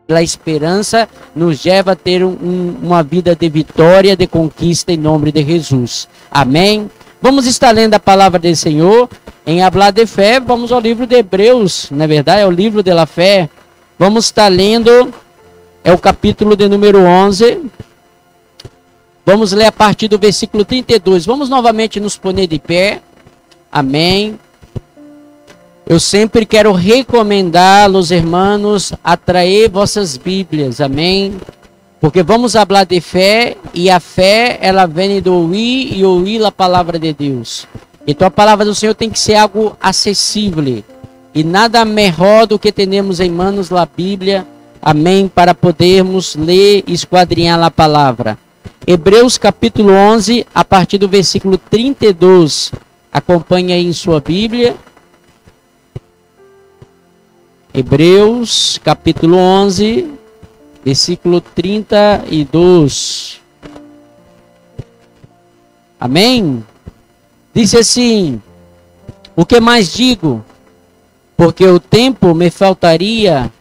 A esperança nos leva a ter uma vida de vitória, de conquista em nome de Jesus. Amém? Vamos estar lendo a palavra do Senhor em Hablar de Fé. Vamos ao livro de Hebreus, na verdade é o livro de la fé. Vamos estar lendo, é o capítulo de número 11. Vamos ler a partir do versículo 32. Vamos novamente nos pôr de pé. Amém. Eu sempre quero recomendar aos irmãos a trazer vossas Bíblias, amém? Porque vamos falar de fé, e a fé, ela vem do ouvir, e ouvir a palavra de Deus. Então a palavra do Senhor tem que ser algo acessível, e nada melhor do que termos em mãos a Bíblia, amém? Para podermos ler e esquadrinhar a palavra. Hebreus capítulo 11, a partir do versículo 32, acompanhe aí em sua Bíblia. Hebreus, capítulo 11, versículo 32. Amém? Diz assim: o que mais digo? Porque o tempo me faltaria,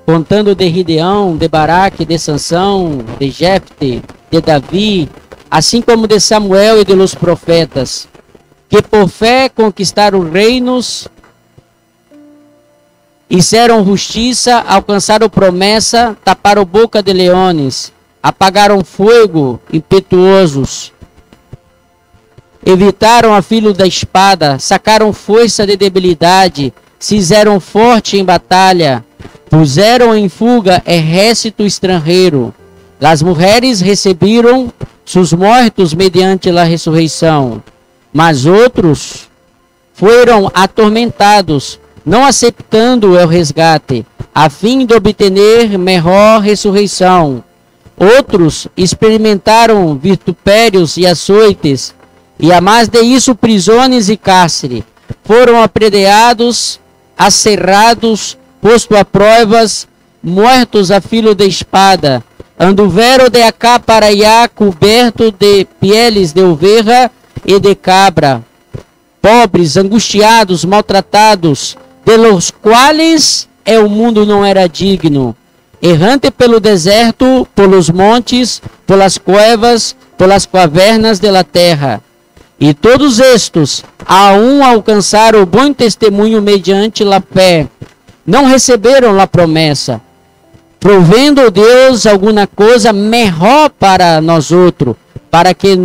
contando de Gideão, de Baraque, de Sansão, de Jefte, de Davi, assim como de Samuel e de los profetas, que por fé conquistaram reinos, fizeram justiça, alcançaram promessa, taparam boca de leões, apagaram fogo impetuosos, evitaram a filo da espada, sacaram força de debilidade, se fizeram forte em batalha, puseram em fuga exército estrangeiro. As mulheres receberam seus mortos mediante a ressurreição, mas outros foram atormentados, não aceitando o resgate, a fim de obter melhor ressurreição. Outros experimentaram vitupérios e açoites, e a mais de isso prisões e cárcere. Foram apedreados, acerrados, postos a provas, mortos a filo de espada. Anduveram de acá para allá, coberto de peles de ovelha e de cabra. Pobres, angustiados, maltratados, de los quais o mundo não era digno, errante pelo deserto, pelos montes, pelas cuevas, pelas cavernas da terra. E todos estes, a um alcançaram o bom testemunho mediante a fé, não receberam a promessa, provendo Deus alguma coisa melhor para nós outros, para que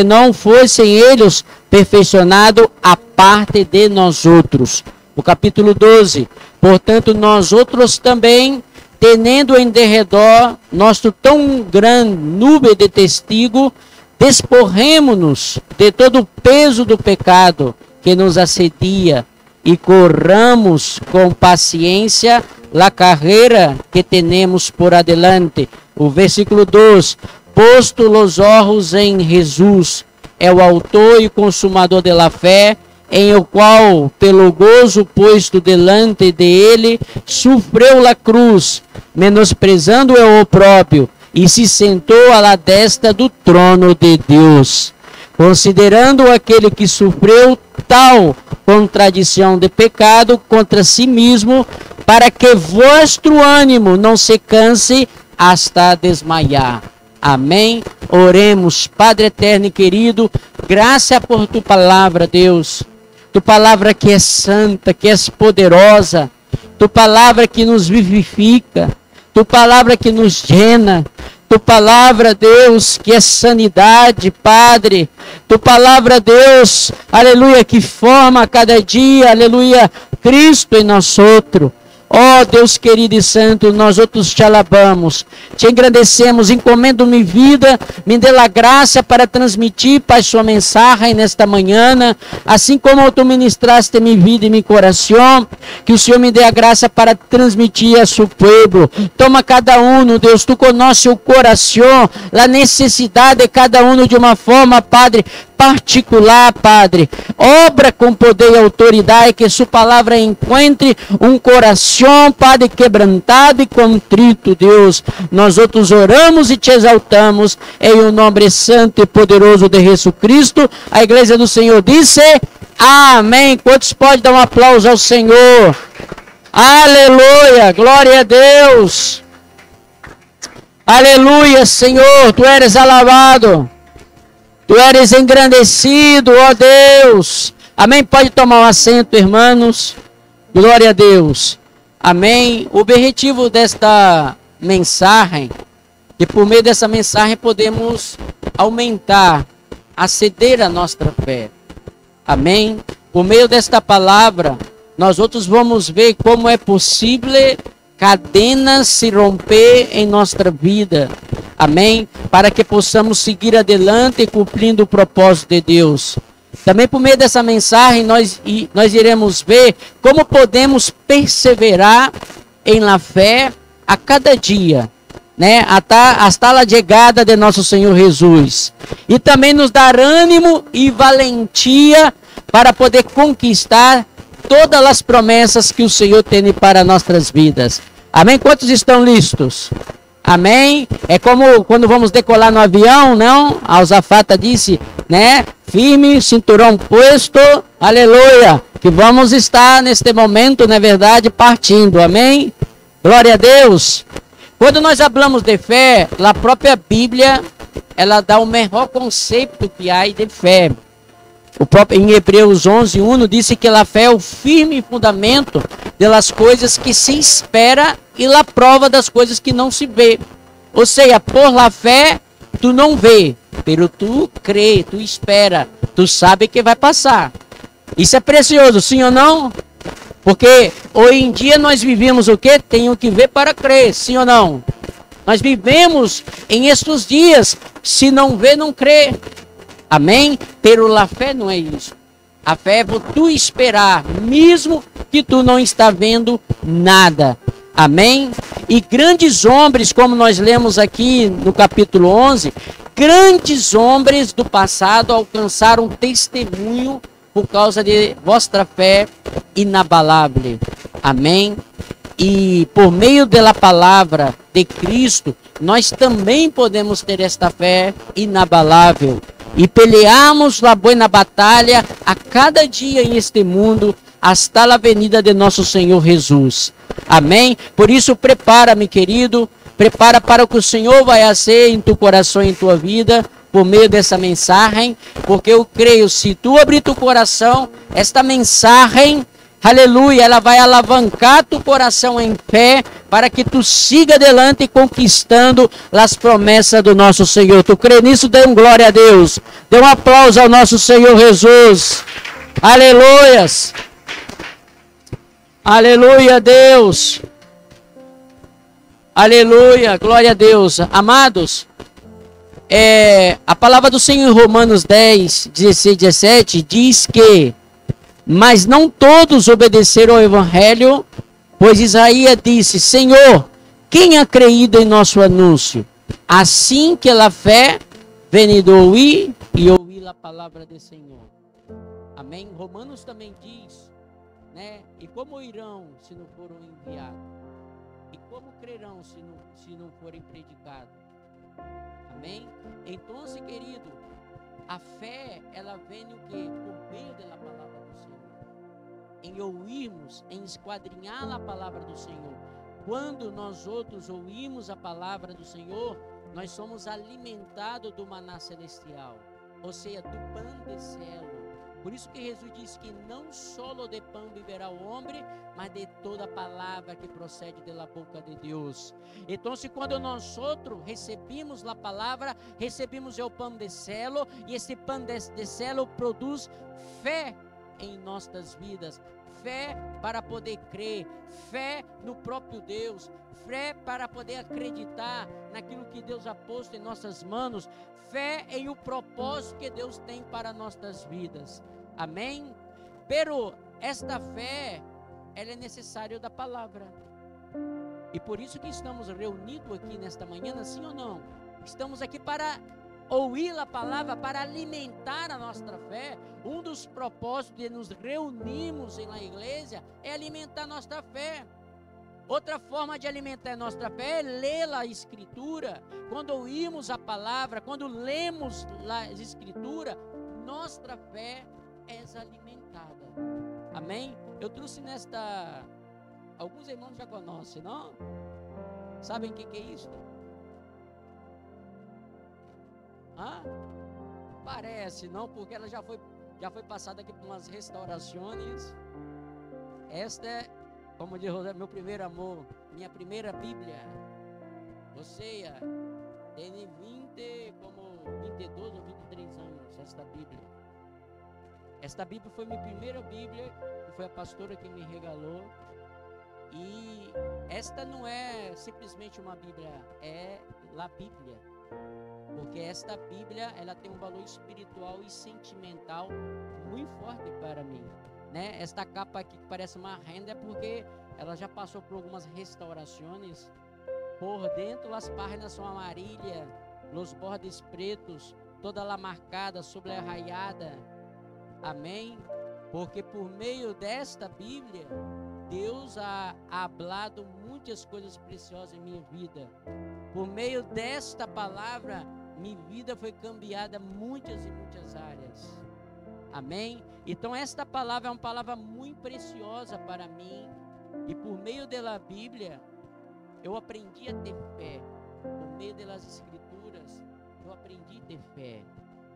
não fossem eles perfeccionados a parte de nós outros. O capítulo 12, portanto, nós outros também, tendo em derredor nosso tão grande nuvem de testigo, despojemo-nos de todo o peso do pecado que nos assedia e corramos com paciência a carreira que temos por adelante. O versículo 2, posto os olhos em Jesus, é o autor e consumador da fé, em o qual, pelo gozo posto delante dele, sofreu a cruz, menosprezando o próprio, e se sentou à destra do trono de Deus. Considerando aquele que sofreu tal contradição de pecado contra si mesmo, para que vosso ânimo não se canse hasta desmaiar. Amém? Oremos. Padre eterno e querido, graça por tu palavra, Deus. Tu palavra que é santa, que é poderosa. Tu palavra que nos vivifica. Tu palavra que nos llena. Tu palavra, Deus, que é sanidade, Padre. Tu palavra, Deus, aleluia, que forma a cada dia, aleluia, Cristo em nós outros. Ó Deus querido e santo, nós outros te alabamos, te engrandecemos, encomendo minha vida, me dê a graça para transmitir, Pai, sua mensagem nesta manhã, assim como tu ministraste minha vida e meu coração, que o Senhor me dê a graça para transmitir a seu povo. Toma cada um, Deus, tu conhece o coração, a necessidade de cada um de uma forma, Padre, particular, Padre. Obra com poder e autoridade, que sua palavra encontre um coração, Padre, quebrantado e contrito, Deus. Nós outros oramos e te exaltamos em o nome santo e poderoso de Jesus Cristo. A igreja do Senhor disse amém. Quantos podem dar um aplauso ao Senhor? Aleluia, glória a Deus. Aleluia, Senhor, Tu eres alabado. Tu eres engrandecido, ó Deus. Amém? Pode tomar um assento, irmãos. Glória a Deus. Amém. O objetivo desta mensagem, e por meio dessa mensagem podemos aumentar, aceder a nossa fé. Amém. Por meio desta palavra, nós outros vamos ver como é possível cadenas se romper em nossa vida. Amém? Para que possamos seguir adelante cumprindo o propósito de Deus. Também por meio dessa mensagem nós iremos ver como podemos perseverar em la fé a cada dia, né? Hasta a chegada de nosso Senhor Jesus. E também nos dar ânimo e valentia para poder conquistar todas as promessas que o Senhor tem para nossas vidas. Amém? Quantos estão listos? Amém? É como quando vamos decolar no avião, não? A azafata disse, né? Firme, cinturão posto, aleluia. Que vamos estar neste momento, na verdade, partindo. Amém? Glória a Deus. Quando nós falamos de fé, a própria Bíblia, ela dá o melhor conceito que há de fé. O próprio, em Hebreus 11:1 disse que a fé é o firme fundamento das coisas que se espera e a prova das coisas que não se vê. Ou seja, por la fé, tu não vê, pero tu crê, tu espera, tu sabe que vai passar. Isso é precioso, sim ou não? Porque hoje em dia nós vivemos o quê? Tenho que ver para crer, sim ou não? Nós vivemos em estes dias, se não vê, não crê. Amém? Pero a fé não é isso. A fé é tu esperar, mesmo que tu não está vendo nada. Amém? E grandes homens, como nós lemos aqui no capítulo 11, grandes homens do passado alcançaram testemunho por causa de vossa fé inabalável. Amém? E por meio da palavra de Cristo, nós também podemos ter esta fé inabalável. E peleamos a boa batalha a cada dia em este mundo, hasta a venida de nosso Senhor Jesus. Amém? Por isso, prepara, meu querido, prepara para o que o Senhor vai fazer em tu coração e em tua vida, por meio dessa mensagem, porque eu creio, se tu abrir tu coração, esta mensagem, aleluia, ela vai alavancar tu coração em fé, para que tu siga adelante conquistando as promessas do nosso Senhor. Tu crê nisso? Dê um glória a Deus. Dê um aplauso ao nosso Senhor Jesus. Aleluias. Aleluia, Deus. Aleluia, glória a Deus. Amados, a palavra do Senhor em Romanos 10, 16, 17 diz que mas não todos obedeceram ao Evangelho, pois Isaías disse, Senhor, quem ha creído em nosso anúncio? Assim que a fé vem de ouvir e ouvir a palavra do Senhor. Amém? Romanos também diz, né? E como irão se não foram enviados? E como crerão se não forem predicados? Amém? Então, querido, a fé, ela vem o quê? Por meio da palavra do Senhor. Em ouvirmos, em esquadrinhar a palavra do Senhor. Quando nós outros ouvimos a palavra do Senhor, nós somos alimentados do maná celestial, ou seja, do pão do céu. Por isso que Jesus disse que não só de pão viverá o homem, mas de toda a palavra que procede da boca de Deus. Então, quando nós outros recebemos a palavra, recebemos o pão de céu, e esse pão de céu produz fé em nossas vidas, fé para poder crer, fé no próprio Deus, fé para poder acreditar naquilo que Deus ha posto em nossas mãos, fé em o propósito que Deus tem para nossas vidas. Amém? Pero esta fé, ela é necessária da palavra. E por isso que estamos reunidos aqui nesta manhã, sim ou não? Estamos aqui para ouvir a palavra, para alimentar a nossa fé. Um dos propósitos de nos reunirmos na igreja é alimentar a nossa fé. Outra forma de alimentar a nossa fé é ler a Escritura. Quando ouvimos a palavra, quando lemos a Escritura, nossa fé é alimentada. Amém? Eu trouxe nesta Alguns irmãos já conhecem, não? Sabem o que é isso? Hã? Parece, não? Porque ela já foi passada aqui por umas restaurações. Esta é, como diz José, meu primeiro amor, minha primeira Bíblia. Você tem 22 ou 23 anos, esta Bíblia. Esta Bíblia foi minha primeira Bíblia, que foi a pastora que me regalou. E esta não é simplesmente uma Bíblia, é a Bíblia. Porque esta Bíblia, ela tem um valor espiritual e sentimental muito forte para mim, né? Esta capa aqui que parece uma renda é porque ela já passou por algumas restaurações. Por dentro as páginas são amarelas, os bordes pretos, toda ela marcada, sobrarraiada. Amém? Porque por meio desta Bíblia, Deus ha hablado muitas coisas preciosas em minha vida. Por meio desta palavra, minha vida foi cambiada muitas e muitas áreas. Amém? Então esta palavra é uma palavra muito preciosa para mim. E por meio da Bíblia, eu aprendi a ter fé. Por meio das Escrituras, eu aprendi a ter fé.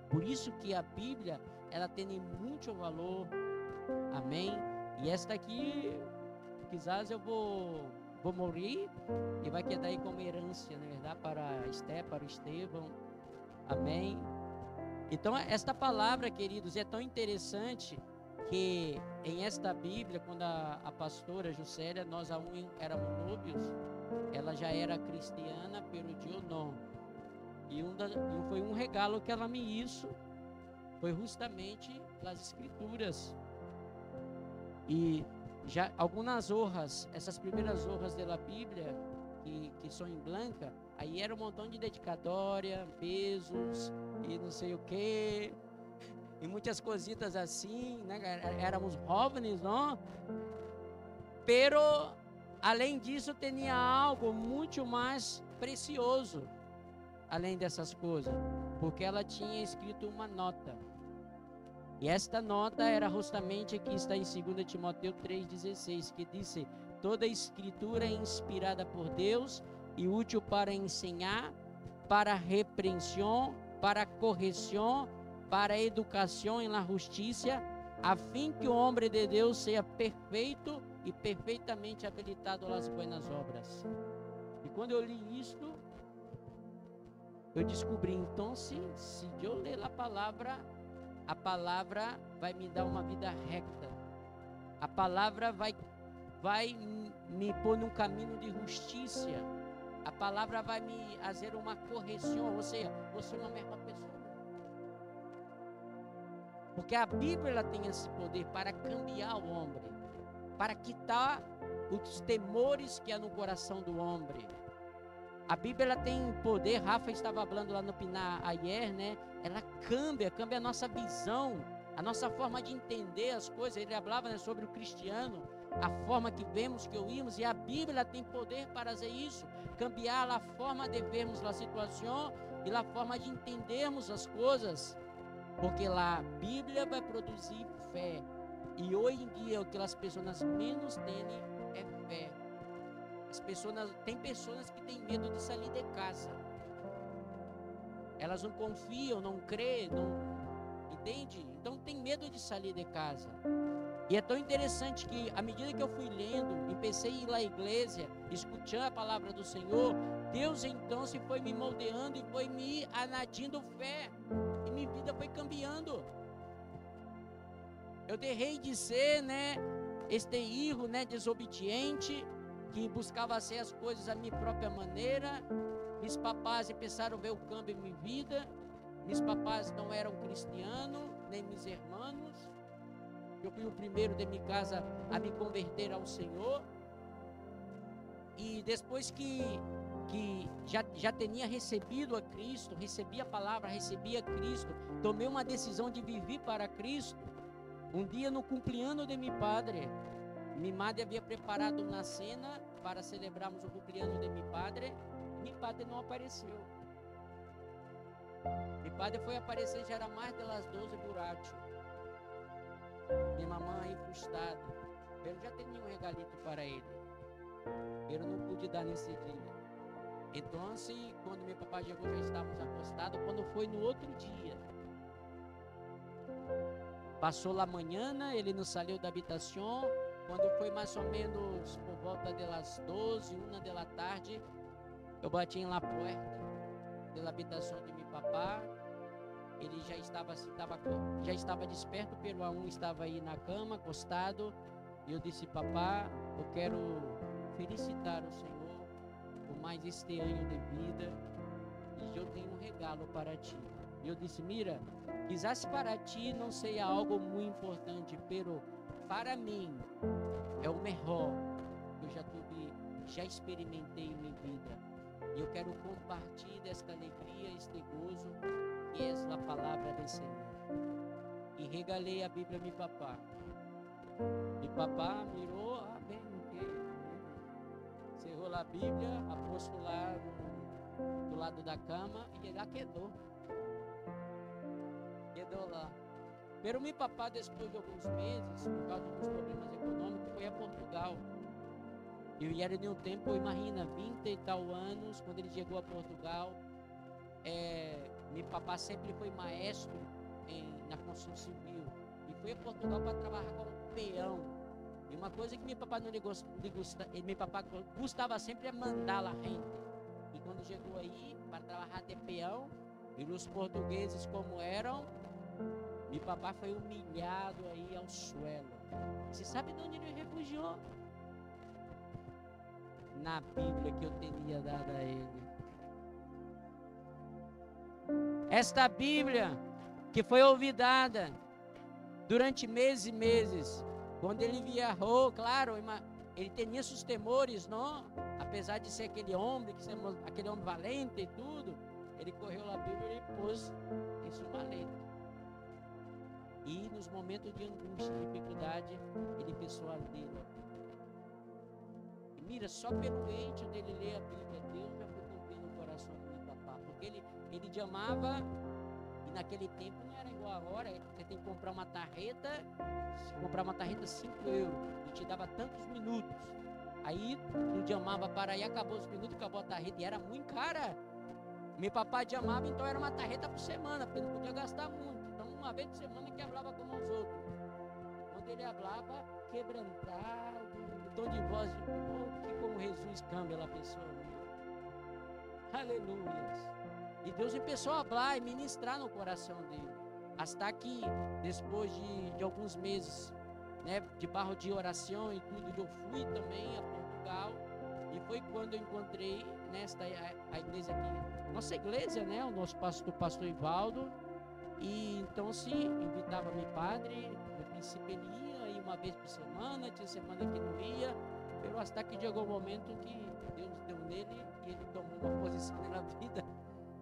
Por isso que a Bíblia, ela tem muito valor. Amém? E esta aqui, quizás eu vou morrer e vai quedar aí como herança, na verdade, para a Esté, para o Estevão. Amém? Então, esta palavra, queridos, é tão interessante que em esta Bíblia, quando a pastora Juscelia, nós aún éramos núbios, ela já era cristiana, pelo dia não. E foi um regalo que ela me hizo, foi justamente as Escrituras. E já algumas hojas, essas primeiras hojas da Bíblia, que são em branca, aí era um montão de dedicatória, pesos e não sei o que, e muitas cositas assim, né? Éramos jovens, não? Pero, além disso, tinha algo muito mais precioso, além dessas coisas, porque ela tinha escrito uma nota. E esta nota era justamente que está em 2 Timóteo 3,16, que diz: toda escritura é inspirada por Deus e útil para ensinar, para repreensão, para correção, para educação na justiça, a fim que o homem de Deus seja perfeito e perfeitamente habilitado às boas obras. E quando eu li isto, eu descobri, então, se eu ler a palavra vai me dar uma vida recta. A palavra vai me pôr num caminho de justiça. A palavra vai me fazer uma correção, ou seja, você é uma melhor pessoa. Porque a Bíblia ela tem esse poder para cambiar o homem, para quitar os temores que há no coração do homem. A Bíblia ela tem poder. Rafa estava falando lá no Pinar ayer, né? Ela cambia a nossa visão, a nossa forma de entender as coisas. Ele falava, né, sobre o cristiano, a forma que vemos, que ouvimos, e a Bíblia ela tem poder para fazer isso, cambiar a forma de vermos a situação e a forma de entendermos as coisas, porque lá a Bíblia vai produzir fé. E hoje em dia o que as pessoas menos têm é fé. Tem pessoas que têm medo de sair de casa. Elas não confiam, não creem, entende? Então tem medo de sair de casa. E é tão interessante que, à medida que eu fui lendo, empecei a ir à igreja, escutando a palavra do Senhor, Deus então se foi me moldeando e foi me anadindo fé. E minha vida foi cambiando. Eu deixei de ser, né, este filho, né, desobediente, que buscava ser as coisas à minha própria maneira. Meus papás começaram a ver o câmbio em minha vida. Meus papás não eram cristianos, nem meus irmãos. Eu fui o primeiro de minha casa a me converter ao Senhor. E depois que já tinha recebido a Cristo, recebi a palavra, recebi a Cristo, tomei uma decisão de viver para Cristo. Um dia, no cumpleaños de meu padre, minha madre havia preparado uma cena para celebrarmos o cumpleaños de meu padre. Meu padre não apareceu. Meu padre foi aparecer, já era mais das 12 borracho. Minha mamãe frustrada. Eu já tinha um regalito para ele. Eu não pude dar nesse dia. Então, assim, quando meu papai chegou, já estávamos acostados. Quando foi no outro dia, passou lá manhã, ele nos saiu da habitação. Quando foi mais ou menos por volta das 12, 1 da tarde, eu bati na porta da habitação de meu papai. Ele já estava desperto, pelo A1 estava aí na cama, acostado. E eu disse: papá, eu quero felicitar o Senhor por mais este ano de vida. E eu tenho um regalo para ti. E eu disse: mira, quizás para ti não seja algo muito importante, pero para mim é o melhor que eu já experimentei em minha vida. E eu quero compartilhar desta alegria, este gozo, que é a palavra do Senhor. E regalei a Bíblia a meu papá. E papá mirou, bem, cerrou a Bíblia, apôs lá do lado da cama e ele quedou. Quedou lá. Pero meu papá, depois de alguns meses, por causa de alguns problemas econômicos, foi a Portugal. E era de um tempo, imagina, 20 e tal anos, quando ele chegou a Portugal. Meu papá sempre foi maestro na construção civil. E foi a Portugal para trabalhar como peão. E uma coisa que meu papá não meu papá gostava sempre é mandar a gente. E quando chegou aí para trabalhar de peão, e os portugueses como eram, meu papá foi humilhado aí ao suelo. Você sabe de onde ele refugiou? Na Bíblia que eu teria dado a ele. Esta Bíblia que foi olvidada durante meses e meses. Quando ele viajou, claro, ele tinha seus temores, não? Apesar de ser aquele homem valente e tudo, ele correu a Bíblia e pôs em sua maleta. E nos momentos de angústia, de dificuldade, ele pensou a ler. E mira, só pelo hecho dele ler a Bíblia, Deus já foi cumprindo o coração do meu papá. Porque ele te amava, e naquele tempo não era igual agora. Você tem que comprar uma tarreta, se comprar uma tarreta 5 euros, e te dava tantos minutos. Aí tu te amava para aí, acabou os minutos, acabou a tarreta, e era muito cara. Meu papai te amava, então era uma tarreta por semana, porque não podia gastar muito. Então, uma vez por semana que falava como os outros. Quando ele falava, quebrantado, o tom de voz de que como Jesus câmbia a pessoa. Aleluia. E Deus começou a falar e ministrar no coração dele. Até que, depois de alguns meses, de barro de oração e tudo, eu fui também a Portugal. E foi quando eu encontrei a igreja aqui, nossa igreja, o nosso pastor Ivaldo. E então invitava meu padre. No princípio ele ia uma vez por semana, tinha semana que não ia, pero até que chegou o momento que Deus deu nele e ele tomou uma posição na vida.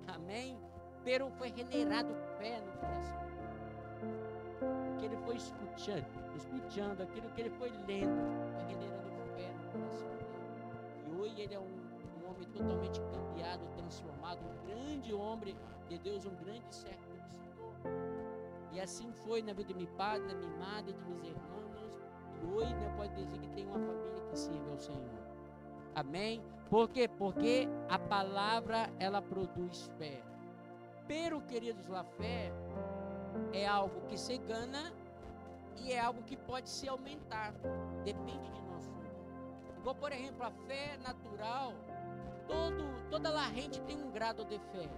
Amém? Pero foi generado fé no coração. Que ele foi escutando aquilo que ele foi lendo, foi generando fé no coração dele. E hoje ele é um homem totalmente cambiado, transformado, um grande homem de Deus, um grande servo do Senhor. E assim foi na vida de meu pai, da minha madre, de meus irmãos. E hoje pode dizer que tem uma família que serve ao Senhor. Amém? Por quê? Porque a palavra, ela produz fé. Pero, queridos, a fé é algo que se gana e é algo que pode se aumentar. Depende de nós. Igual, por exemplo, a fé natural, toda a gente tem um grado de fé,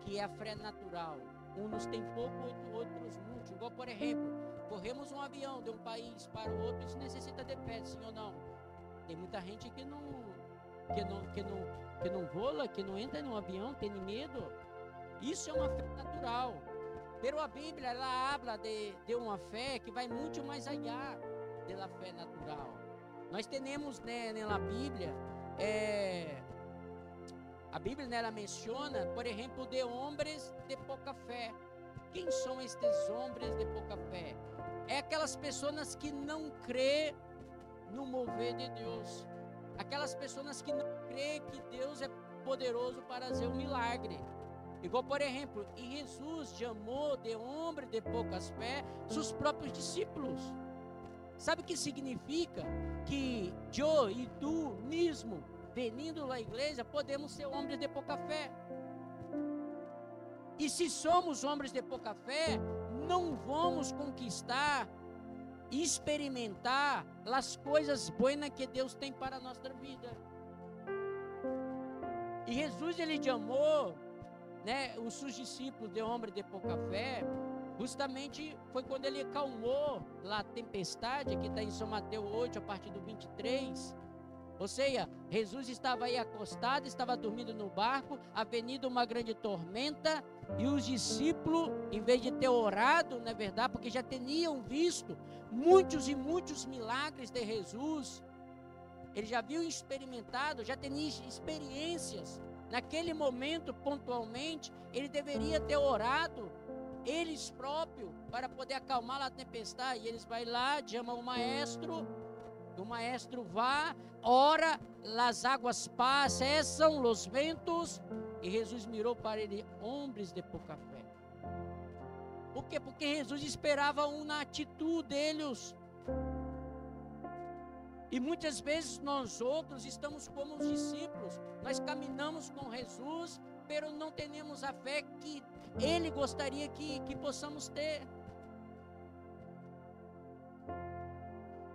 que é a fé natural. Uns têm pouco, outros muito. Igual, por exemplo, corremos um avião de um país para o outro, isso necessita de fé, sim ou não? Tem muita gente que não voa, que não entra no avião, tem medo. Isso é uma fé natural. Pero a Bíblia, ela habla de uma fé que vai muito mais allá da fé natural. Nós temos, na Bíblia, a Bíblia, ela menciona, por exemplo, de homens de pouca fé. Quem são estes homens de pouca fé? É aquelas pessoas que não crê no mover de Deus. Aquelas pessoas que não crê que Deus é poderoso para fazer um milagre. Igual, por exemplo, e Jesus chamou de homem de poucas fé seus próprios discípulos. Sabe o que significa? Que eu e tu mesmo, venindo à igreja, podemos ser homens de pouca fé. E se somos homens de pouca fé, não vamos conquistar e experimentar as coisas boas que Deus tem para a nossa vida. E Jesus, ele chamou, né, os seus discípulos de homens de pouca fé, justamente foi quando ele acalmou lá a tempestade, que está em São Mateus 8, a partir do 23. Ou seja, Jesus estava aí acostado, estava dormindo no barco, havendo uma grande tormenta, e os discípulos, em vez de ter orado, não é verdade, porque já tinham visto muitos e muitos milagres de Jesus, ele já viu experimentado, já tinha experiências. Naquele momento, pontualmente, ele deveria ter orado eles próprios para poder acalmar a tempestade. E eles vão lá, chamam o maestro vai, ora, as águas cessam, os ventos, e Jesus mirou para ele, homens de pouca fé. Por quê? Porque Jesus esperava uma atitude deles. E muitas vezes nós outros estamos como os discípulos, nós caminhamos com Jesus, mas não temos a fé que Ele gostaria que possamos ter.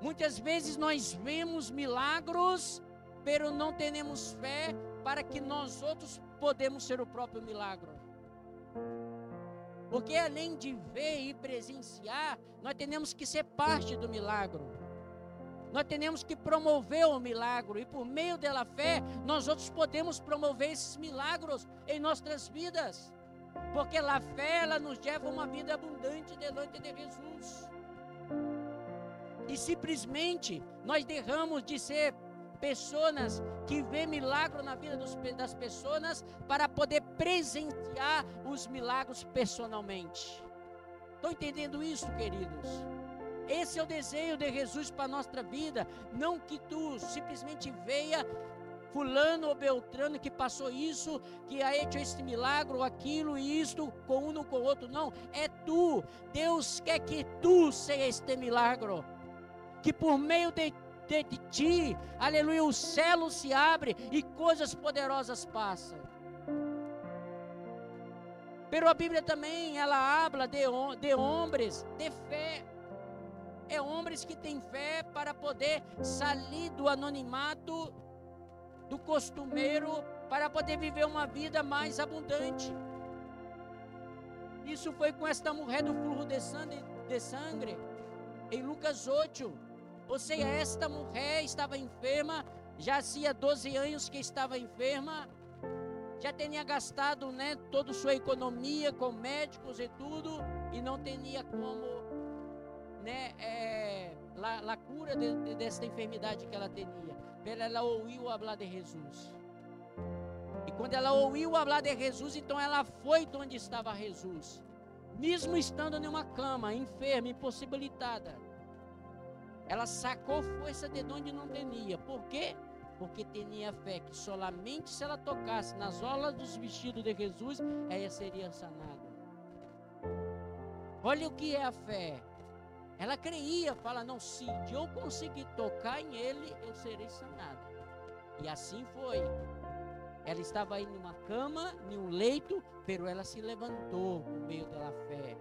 Muitas vezes nós vemos milagros, mas não temos fé para que nós outros podemos ser o próprio milagre. Porque além de ver e presenciar, nós temos que ser parte do milagre. Nós temos que promover o milagre, e por meio da fé, nós outros podemos promover esses milagres em nossas vidas, porque a fé, ela nos leva a uma vida abundante diante de Jesus. E simplesmente, nós deixamos de ser pessoas que vê milagre na vida das pessoas, para poder presenciar os milagres personalmente. Estão entendendo isso, queridos? Esse é o desejo de Jesus para a nossa vida. Não que tu simplesmente veja fulano ou beltrano que passou isso, que aí hecho esse milagre, ou aquilo e isto, com um ou com o outro. Não, é tu. Deus quer que tu seja este milagre, que por meio de ti, aleluia, o céu se abre e coisas poderosas passam. Pero a Bíblia também, ela habla de homens de fé. É homens que têm fé para poder sair do anonimato, do costumeiro, para poder viver uma vida mais abundante. Isso foi com esta mulher do fluxo de sangue, em Lucas 8. Ou seja, esta mulher estava enferma, já havia 12 anos que estava enferma, já tinha gastado, né, toda a sua economia com médicos e tudo, e não tinha como, né, a cura dessa enfermidade que ela tinha. Ela ouviu falar de Jesus. E quando ela ouviu falar de Jesus, então ela foi de onde estava Jesus, mesmo estando em uma cama, enferma, impossibilitada. Ela sacou força de onde não tinha. Por quê? Porque tinha fé que somente se ela tocasse nas orlas dos vestidos de Jesus, ela seria sanada. Olha o que é a fé. Ela creia, fala, não, se eu conseguir tocar em ele, eu serei sanada. E assim foi. Ela estava aí numa cama, em um leito, pero ela se levantou por meio da fé.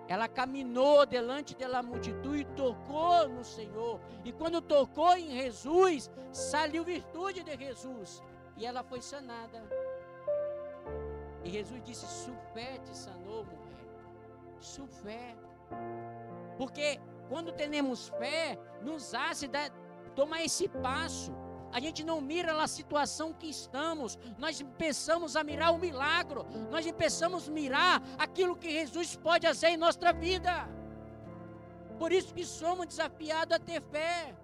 Ela caminhou delante da multidão e tocou no Senhor. E quando tocou em Jesus, saiu virtude de Jesus. E ela foi sanada. E Jesus disse, sua fé te sanou, mulher. Sua fé. Porque quando temos fé, nos hace tomar esse passo. A gente não mira a situação que estamos, nós começamos a mirar o milagre, nós começamos a mirar aquilo que Jesus pode fazer em nossa vida. Por isso que somos desafiados a ter fé.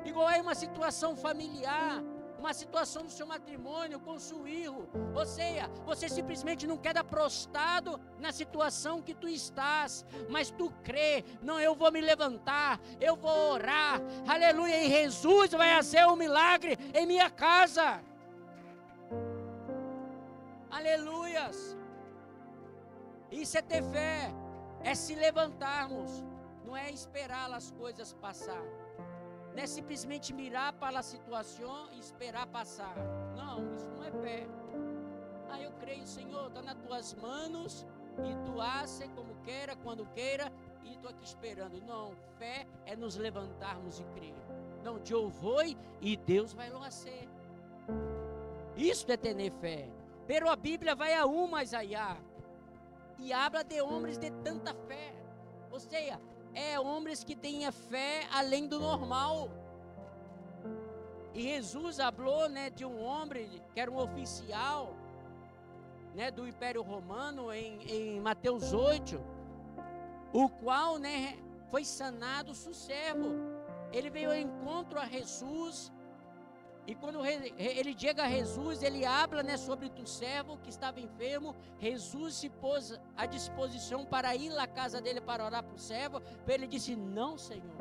Igual é uma situação familiar, uma situação no seu matrimônio, com seu filho. Ou seja, você simplesmente não quer dar prostrado na situação que tu estás, mas tu crê, não, eu vou me levantar, eu vou orar, aleluia, e Jesus vai fazer um milagre em minha casa. Aleluias. Isso é ter fé, é se levantarmos. não é esperar as coisas passar. Não é simplesmente mirar para a situação e esperar passar. Não, isso não é fé. Eu creio, Senhor, está nas tuas manos e tu haces como queira, quando queira, e estou aqui esperando. Não, fé é nos levantarmos e crer. Não, eu vou e Deus vai lo fazer. Isso é ter fé. Pero a Bíblia vai a mais allá e habla de homens de tanta fé. Ou seja, homens que têm fé além do normal. E Jesus falou, de um homem que era um oficial, do Império Romano em Mateus 8, o qual, foi sanado seu servo. Ele veio ao encontro a Jesus. E quando ele chega a Jesus, ele habla, sobre o servo que estava enfermo. Jesus se pôs à disposição para ir à casa dele para orar para o servo. Ele disse: não, Senhor,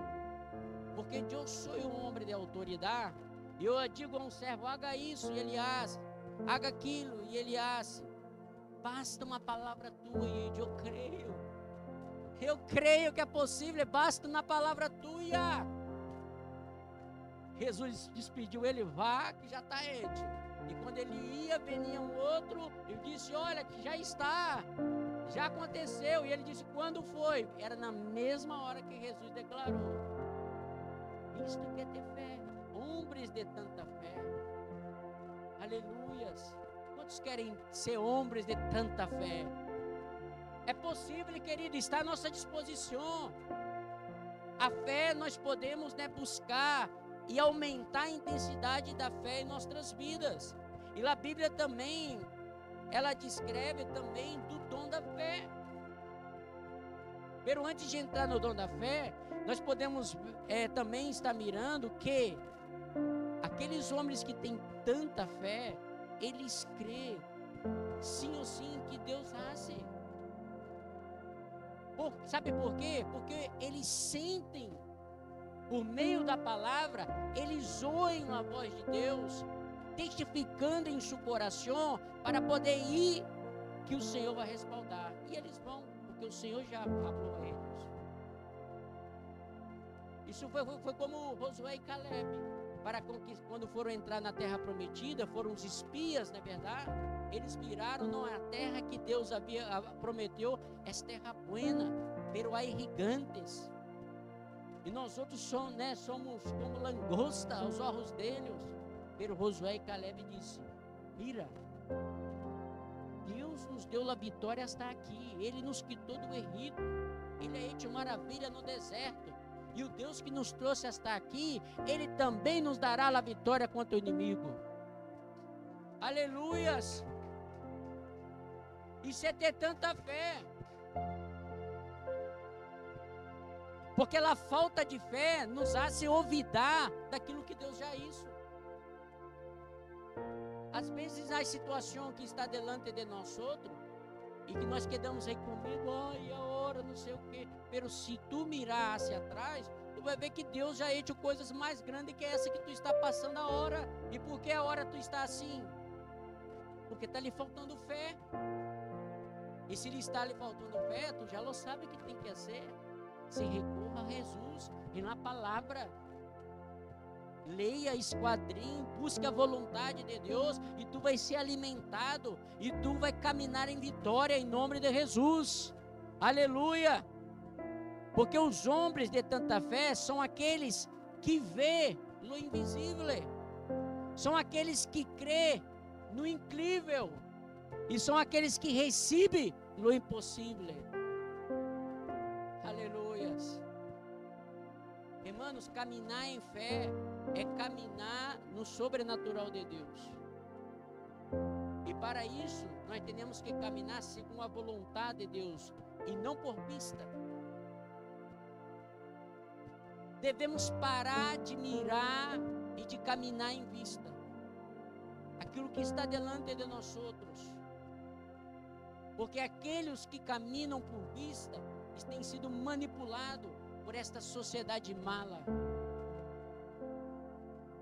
porque eu sou um homem de autoridade. Eu digo a um servo: haga isso, e ele hace. Haga aquilo, e ele hace. Basta uma palavra tua, e eu creio. Eu creio que é possível, basta uma palavra tua. Jesus despediu ele: vá, que já está ente. E quando ele ia, vinha um outro e disse: olha, que já está, já aconteceu. E ele disse: quando foi? Era na mesma hora que Jesus declarou. Isto que é ter fé. Homens de tanta fé. Aleluias. Quantos querem ser homens de tanta fé? É possível, querido, está à nossa disposição. A fé nós podemos, buscar e aumentar a intensidade da fé em nossas vidas. E a Bíblia também, ela descreve também do dom da fé. Mas antes de entrar no dom da fé, nós podemos também estar mirando que aqueles homens que têm tanta fé, eles creem, sim ou sim, que Deus hace. Sabe por quê? Porque eles sentem, por meio da palavra, eles ouvem a voz de Deus, testificando em seu coração, para poder ir, que o Senhor vai respaldar. E eles vão, porque o Senhor já falou a eles. Isso foi como Josué e Caleb, quando foram entrar na terra prometida, foram os espias, não é verdade? Eles miraram, não, a terra que Deus prometeu, é terra buena, pero hay gigantes. E nós outros somos como langosta aos olhos deles. Pero Josué e Caleb disse: mira, Deus nos deu a vitória hasta aqui. Ele nos quitou do Egito. Ele é de maravilha no deserto. E o Deus que nos trouxe hasta aqui, Ele também nos dará a vitória contra o inimigo. Aleluias! Isso é ter tanta fé. Porque a falta de fé nos hace olvidar daquilo que Deus já hizo. Às vezes a situação que está delante de nós outros, e que nós quedamos aí comigo, ai, a hora, não sei o quê. Pero se tu mirar hacia atrás, tu vai ver que Deus já hecho coisas mais grandes que essa que tu está passando a hora. E por que a hora tu está assim? Porque está lhe faltando fé. E se lhe está lhe faltando fé, tu já lo sabe o que tem que fazer. Se recorra a Jesus e na palavra. Leia, esquadrinhe, busque a vontade de Deus e tu vai ser alimentado e tu vai caminhar em vitória em nome de Jesus. Aleluia! Porque os homens de tanta fé são aqueles que vê no invisível, são aqueles que crê no incrível e são aqueles que recebem no impossível. Aleluias! Irmãos, caminhar em fé é caminhar no sobrenatural de Deus. E para isso, nós temos que caminhar segundo a vontade de Deus e não por vista. Devemos parar de mirar e de caminhar em vista aquilo que está delante de nós outros. Porque aqueles que caminham por vista têm sido manipulados por esta sociedade mala.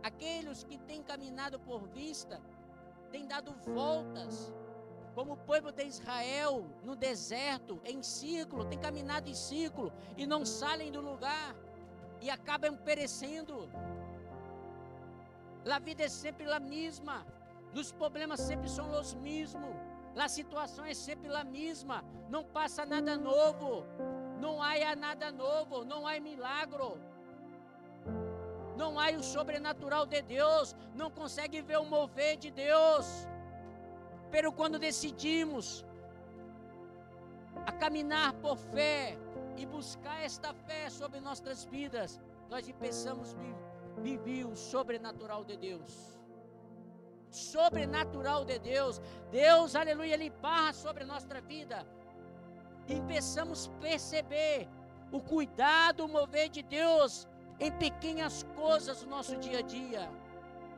Aqueles que têm caminhado por vista têm dado voltas Como o povo de Israel no deserto, em círculo, tem caminhado em círculo e não saem do lugar e acabam perecendo. A vida é sempre a mesma, os problemas sempre são os mesmos, a situação é sempre a mesma, não passa nada novo, não há nada novo, não há milagro, não há o sobrenatural de Deus, não consegue ver o mover de Deus. Pero quando decidimos a caminhar por fé e buscar esta fé sobre nossas vidas, nós começamos a viver o sobrenatural de Deus. Sobrenatural de Deus. Deus, aleluia, Ele barra sobre a nossa vida. E começamos a perceber o cuidado, o mover de Deus em pequenas coisas do nosso dia a dia.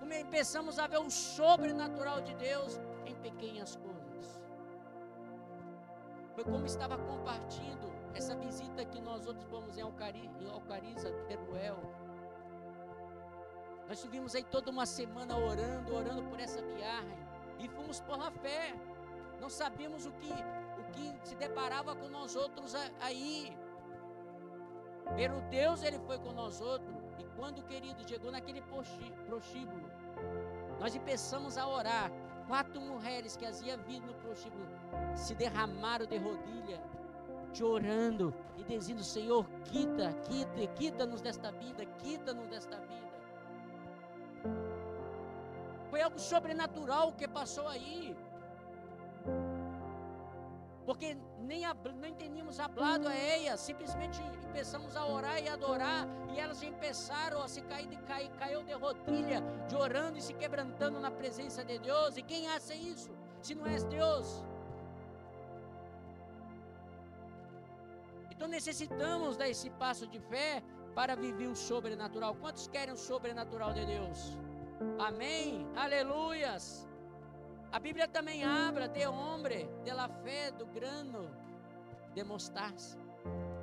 Começamos a ver o sobrenatural de Deus em pequenas coisas. Foi como estava compartilhando essa visita que nós outros fomos em Alcariza, Teruel. Nós estivemos aí toda uma semana orando por essa viagem e fomos por a fé. Não sabíamos o que se deparava com nós outros aí. Pero Deus, Ele foi com nós outros. E quando, querido, chegou naquele prostíbulo, nós começamos a orar. 4 mulheres que haviam vindo no prostíbulo se derramaram de rodilha, chorando e dizendo: Senhor, quita-nos desta vida, quita-nos desta vida. Foi algo sobrenatural que passou aí, porque nem tínhamos falado a elas, simplesmente começamos a orar e adorar, e elas começaram a se caiu de rodilha, orando e se quebrantando na presença de Deus. E quem hace isso, se não é Deus? Então necessitamos dar esse passo de fé para viver o sobrenatural. Quantos querem o sobrenatural de Deus? Amém? Aleluias! A Bíblia também habla de homem, de la fé, do grano de mostaza.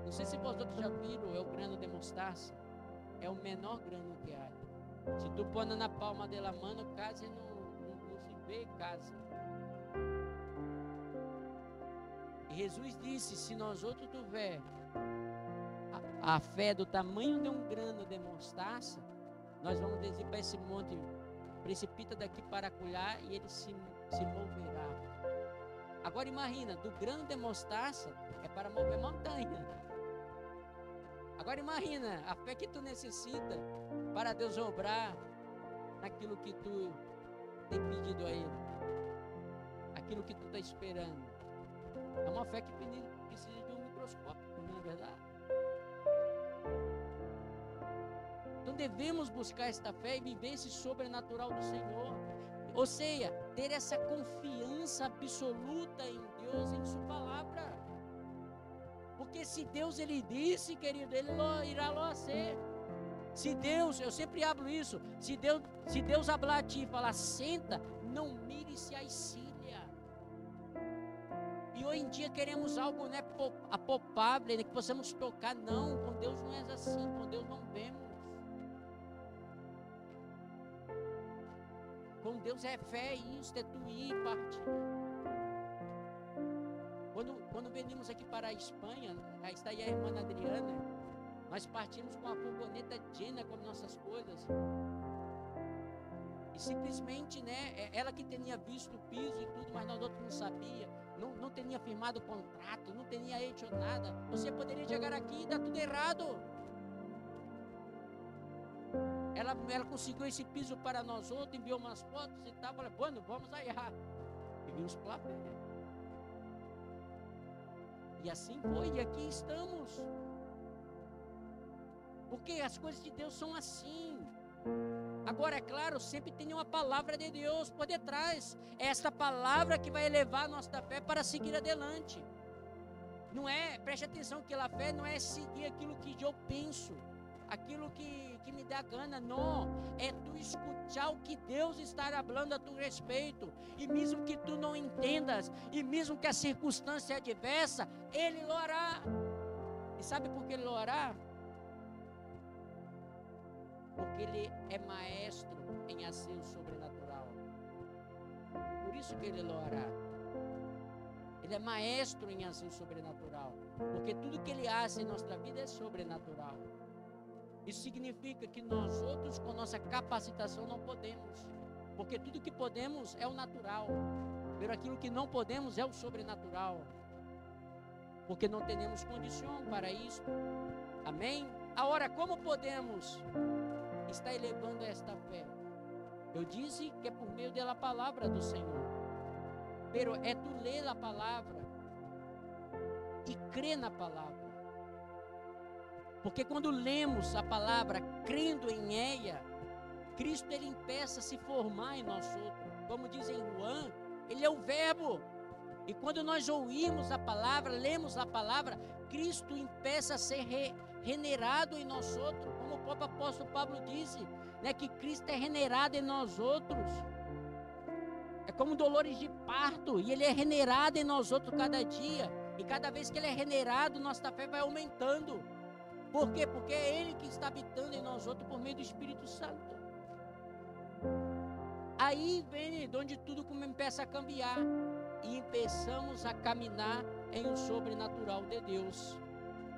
Não sei se vocês já viram, é o grano de mostaza. É o menor grano que há. Se tu põe na palma da mão, quase não se vê casa. E Jesus disse: se nós outros tiver a fé do tamanho de um grano de mostaza, nós vamos dizer para esse monte: precipita daqui para acolá, e ele se moverá. Agora imagina, do grano de mostaza é para mover montanha. Agora imagina a fé que tu necessita para Deus obrar naquilo que tu tem pedido a Ele, aquilo que tu está esperando. É uma fé que precisa de um microscópio, não é verdade? Então devemos buscar esta fé e viver esse sobrenatural do Senhor. Ou seja, ter essa confiança absoluta em Deus, em sua palavra. Porque se Deus Ele disse, querido, Ele irá lo ser. Se Deus, eu sempre hablo isso, se Deus hablar a ti e falar: senta, não mire-se a cília. E hoje em dia queremos algo, né, apalpável, né, que possamos tocar. Não, com Deus não é assim, com Deus não vemos. Com Deus é fé, isso, é tu ir e partir. Quando venimos aqui para a Espanha, aí está aí a irmã Adriana, nós partimos com a furgoneta llena com nossas coisas. E simplesmente, né, ela que tinha visto o piso e tudo, mas nós outros não sabia, não tinha firmado o contrato, não tinha feito nada. Você poderia chegar aqui e dar tudo errado. Ela conseguiu esse piso para nós outros, enviou umas fotos e tal. Falei: bueno, vamos allá. E vimos para fé. E assim foi, e aqui estamos. Porque as coisas de Deus são assim. Agora, é claro, sempre tem uma palavra de Deus por detrás. É esta palavra que vai elevar a nossa fé para seguir adelante. Não é, preste atenção, que a fé não é seguir aquilo que eu penso, aquilo que me dá gana. Não, é tu escutar o que Deus está falando a tu respeito. E mesmo que tu não entendas, e mesmo que a circunstância é adversa, Ele lo hará. E sabe por que Ele lo hará? Porque Ele é maestro em fazer o sobrenatural. Por isso que Ele lo hará. Ele é maestro em ação sobrenatural. Porque tudo que Ele age em nossa vida é sobrenatural. Isso significa que nós outros, com nossa capacitação, não podemos. Porque tudo que podemos é o natural. Mas aquilo que não podemos é o sobrenatural. Porque não temos condição para isso. Amém? Agora, como podemos estar elevando esta fé? Eu disse que é por meio da palavra do Senhor. Pero é tu ler a palavra e crer na palavra. Porque quando lemos a palavra crendo em ela, Cristo ele empeça a se formar em nós outros. Como diz em Juan, ele é o verbo. E quando nós ouvimos a palavra, lemos a palavra, Cristo empeça a ser regenerado em nós outros. Como o próprio apóstolo Pablo disse, né, que Cristo é regenerado em nós outros. É como dolores de parto, e ele é regenerado em nós outros cada dia. E cada vez que ele é regenerado, nossa fé vai aumentando. Por quê? Porque é ele que está habitando em nós outros por meio do Espírito Santo. Aí vem de onde tudo começa a cambiar. E começamos a caminhar em um sobrenatural de Deus.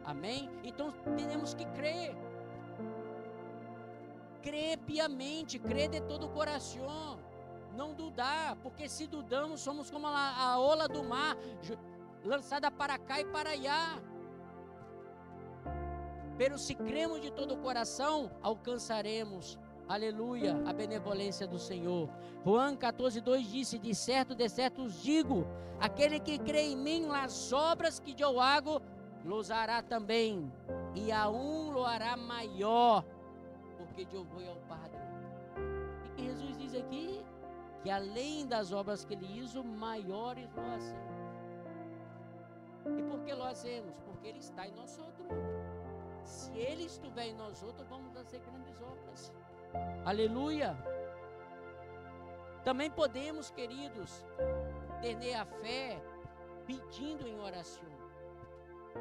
Amém? Então temos que crer. Crer piamente, crer de todo o coração. Não dudar, porque se dudamos, somos como a ola do mar, lançada para cá e para allá. Pero se cremos de todo o coração, alcançaremos, aleluia, a benevolência do Senhor. João 14:2 disse: de certo os digo, aquele que crê em mim, nas obras que eu hago, los hará também, e a lo hará maior, porque eu vou ao Padre. E que Jesus diz aqui? Que além das obras que ele hizo, maiores lo hacemos. E por que lo hacemos? Porque ele está em nós outros. Se ele estiver em nós outros, vamos fazer grandes obras. Aleluia! Também podemos, queridos, ter a fé pedindo em oração.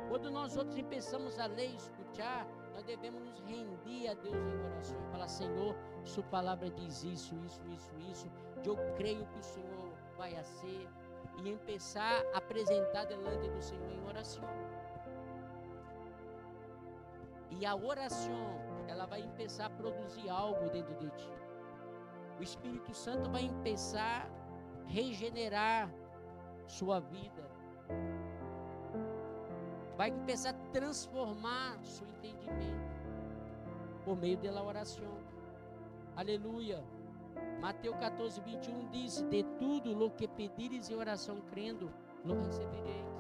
Quando nós outros começamos a ler e escutar, nós devemos nos render a Deus em oração e falar: Senhor, sua palavra diz isso. Eu creio que o Senhor vai ser, e começar a apresentar delante do Senhor em oração. E a oração, ela vai começar a produzir algo dentro de ti. O Espírito Santo vai começar a regenerar sua vida. Vai começar a transformar seu entendimento por meio da oração. Aleluia. Mateus 14:21 diz: de tudo lo que pedires em oração crendo, lo recebereis.